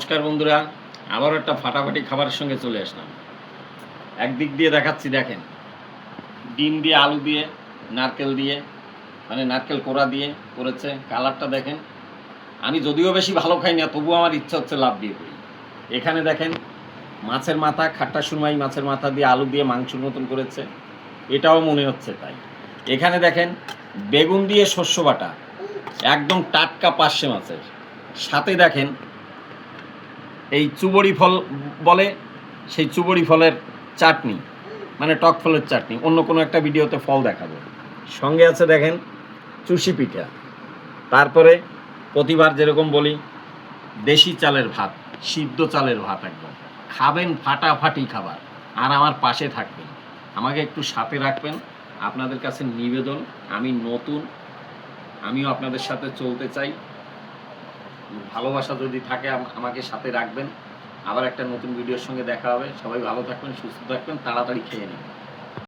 নমস্কার বন্ধুরা, আবারও একটা ফাটাফাটি খাবারের সঙ্গে চলে আসলাম। একদিক দিয়ে দেখাচ্ছি, দেখেন, ডিম দিয়ে, আলু দিয়ে, নারকেল দিয়ে, মানে নারকেল কোড়া দিয়ে করেছে। কালারটা দেখেন। আমি যদিও বেশি ভালো খাই না, তবুও আমার ইচ্ছা হচ্ছে লাভ দিয়ে করি। এখানে দেখেন মাছের মাথা, খাট্টা সুরমাই মাছের মাথা দিয়ে আলু দিয়ে মাংসের মতন করেছে, এটাও মনে হচ্ছে তাই। এখানে দেখেন বেগুন দিয়ে শস্য বাটা, একদম টাটকা পার্শে মাছের সাথে দেখেন এই চুবড়ি ফল বলে, সেই চুবড়ি ফলের চাটনি, মানে টক ফলের চাটনি। অন্য কোনো একটা ভিডিওতে ফল দেখাবো। সঙ্গে আছে দেখেন চুষি পিঠা। তারপরে প্রতিবার যেরকম বলি, দেশি চালের ভাত, সিদ্ধ চালের ভাত। একদম খাবেন, ফাটাফাটি খাবার। আর আমার পাশে থাকবেন, আমাকে একটু সাথে রাখবেন। আপনাদের কাছে নিবেদন, আমি নতুন, আমিও আপনাদের সাথে চলতে চাই। ভালোবাসা যদি থাকে আমাকে সাথে রাখবেন। আবার একটা নতুন ভিডিওর সঙ্গে দেখা হবে। সবাই ভালো থাকবেন, সুস্থ থাকবেন, তাড়াতাড়ি খেয়ে নিন।